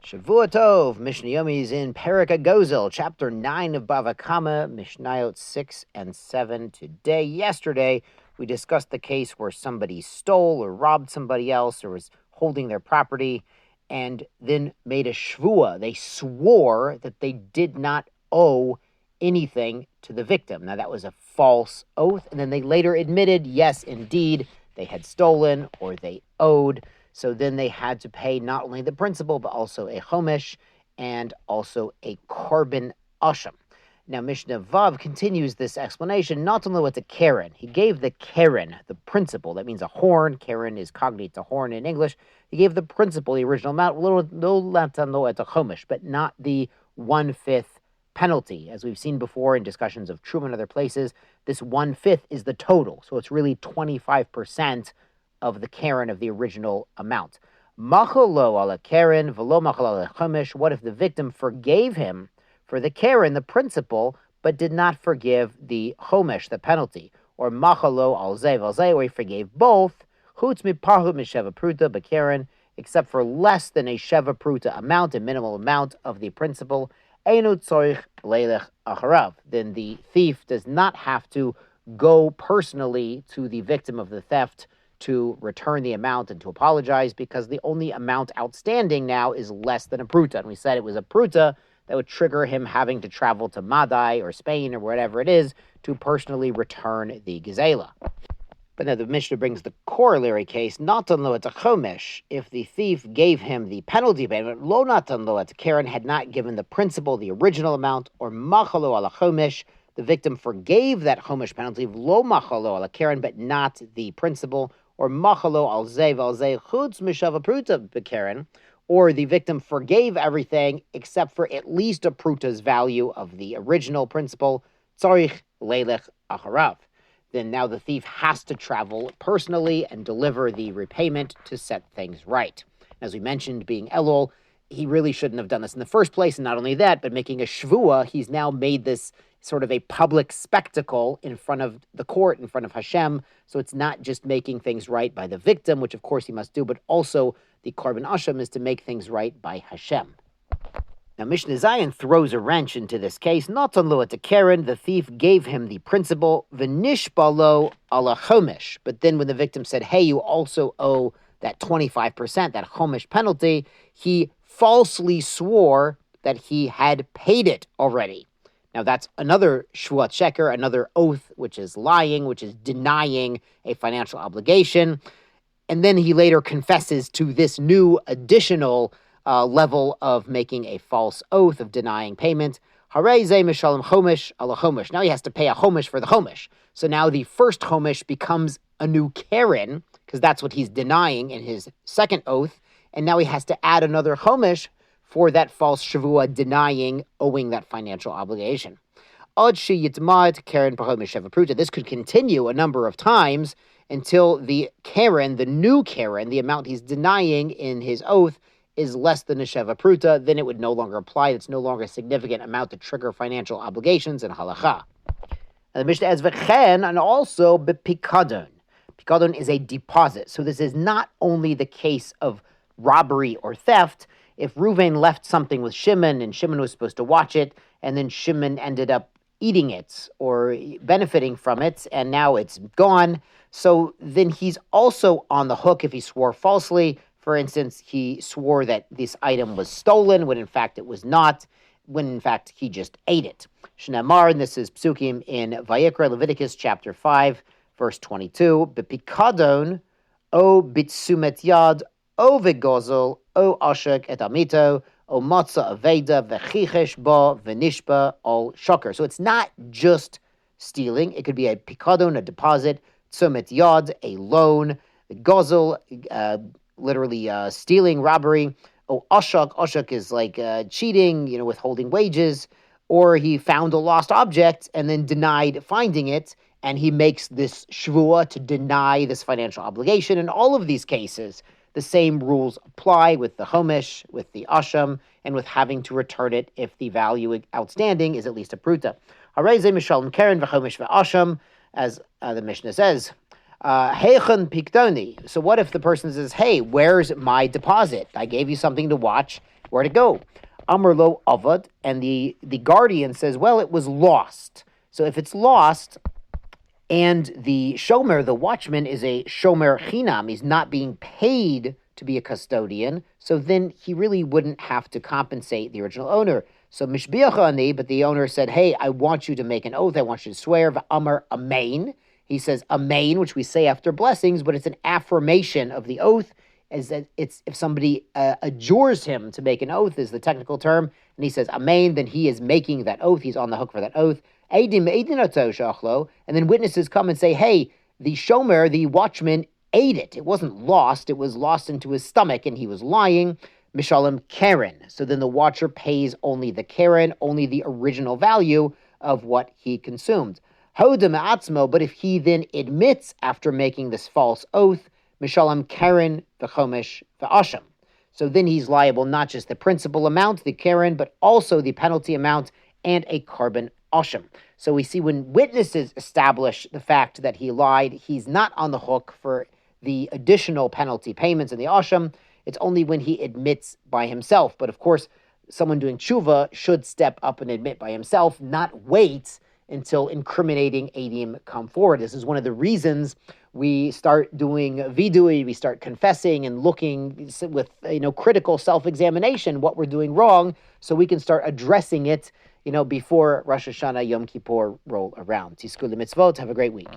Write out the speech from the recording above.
Shavua Tov, Mishnah Yomi is in Perek Gozel, chapter 9 of Bava Kama, Mishnayot 6 and 7 today. Yesterday, we discussed the case where somebody stole or robbed somebody else or was holding their property and then made a shvua. They swore that they did not owe anything to the victim. Now, that was a false oath, and then they later admitted, yes, indeed, they had stolen or they owed. So then they had to pay not only the principal, but also a chomesh and also a korban asham. Now, Mishnah Vav continues this explanation, not only with the keren. He gave the keren, the principal. That means a horn. Keren is cognate to horn in English. He gave the principal, the original amount, no at a chomesh, but not the 1/5 penalty. As we've seen before in discussions of Truma and other places, this 1/5 is the total. So it's really 25% of the keren of the original amount. Machalo ala keren, velo machalo ala chomesh. What if the victim forgave him for the keren, the principal, but did not forgive the chomesh, the penalty? Or machalo al zeh, where he forgave both, chutz miparhu misheva pruta bekeren, except for less than a sheva pruta amount, a minimal amount of the principal, einu tzorich leilech acharav. Then the thief does not have to go personally to the victim of the theft to return the amount and to apologize, because the only amount outstanding now is less than a pruta. And we said it was a pruta that would trigger him having to travel to Madai or Spain or whatever it is to personally return the gezela. But now the Mishnah brings the corollary case, natan lo et a chomesh. If the thief gave him the penalty payment, lo natan lo et a keren, had not given the principal the original amount, or machalo ala chomesh, the victim forgave that chomesh penalty, lo machalo ala keren, but not the principal, or machalo al zeh chutz mishava pruta bekeren, or the victim forgave everything except for at least a pruta's value of the original principal, tzarich leilech acharav. Then now the thief has to travel personally and deliver the repayment to set things right. As we mentioned, being Elul, he really shouldn't have done this in the first place, and not only that, but making a shvua, he's now made this sort of a public spectacle in front of the court, in front of Hashem. So it's not just making things right by the victim, which of course he must do, but also the korban asham is to make things right by Hashem. Now Mishnah Zayin throws a wrench into this case. Not on lo at keren, the thief gave him the principal, v'nishbalo ala chomesh. But then when the victim said, hey, you also owe that 25%, that chomesh penalty, he falsely swore that he had paid it already. Now, that's another shvuat sheker, another oath, which is lying, which is denying a financial obligation. And then he later confesses to this new additional level of making a false oath, of denying payment. Harei zeh mishalem chomesh ala chomesh. Now he has to pay a chomesh for the chomesh. So now the first chomesh becomes a new keren, because that's what he's denying in his second oath. And now he has to add another chomesh for that false shavua, denying owing that financial obligation. This could continue a number of times until the keren, the new keren, the amount he's denying in his oath, is less than a sheva pruta. Then it would no longer apply. It's no longer a significant amount to trigger financial obligations in halacha. And the Mishnah adds v'chen, and also b'pikadon. Pikadon is a deposit. So this is not only the case of robbery or theft. If Reuven left something with Shimon and Shimon was supposed to watch it, and then Shimon ended up eating it or benefiting from it, and now it's gone, so then he's also on the hook if he swore falsely. For instance, he swore that this item was stolen when in fact it was not, when in fact he just ate it. Shnamar, and this is Psukim in Vayikra, Leviticus chapter 5, verse 22, B'pikadon o bitsumet yad o v'gozel o ashek et amito o matzah aveda v'chichesh ba v'nishba al shaker. So it's not just stealing. It could be a pikadon, a deposit, tzumet yad, a loan, gozel, literally stealing, robbery. O ashak is like cheating, withholding wages, or he found a lost object and then denied finding it, and he makes this shvua to deny this financial obligation. In all of these cases, the same rules apply with the chomesh, with the asham, and with having to return it if the value outstanding is at least a pruta. Harei zeh mishalem keren v'chomesh v'asham, as the Mishnah says. Heichen pikdoni. So what if the person says, hey, where's my deposit? I gave you something to watch. Where'd it go? Amar lo avad, and the guardian says, well, it was lost. So if it's lost, and the shomer, the watchman, is a shomer chinam, he's not being paid to be a custodian, so then he really wouldn't have to compensate the original owner. So mishbiach ani, but the owner said, hey, I want you to make an oath, I want you to swear, v'amar amen. He says amen, which we say after blessings, but it's an affirmation of the oath, as that it's if somebody adjures him to make an oath is the technical term, and he says amen, then he is making that oath, he's on the hook for that oath. And then witnesses come and say, hey, the shomer, the watchman, ate it. It wasn't lost. It was lost into his stomach, and he was lying. Mishalem Karen. So then the watcher pays only the Karen, only the original value of what he consumed. Hodem atzmo, but if he then admits after making this false oath, Mishalem Karen v'chomesh v'asham. So then he's liable not just the principal amount, the Karen, but also the penalty amount and a carbon asham. So we see when witnesses establish the fact that he lied, he's not on the hook for the additional penalty payments in the asham. It's only when he admits by himself. But of course, someone doing tshuva should step up and admit by himself, not wait until incriminating adim come forward. This is one of the reasons we start doing vidui, we start confessing and looking with critical self-examination what we're doing wrong, so we can start addressing it before Rosh Hashanah, Yom Kippur roll around. Tisku l'mitzvot. Have a great week.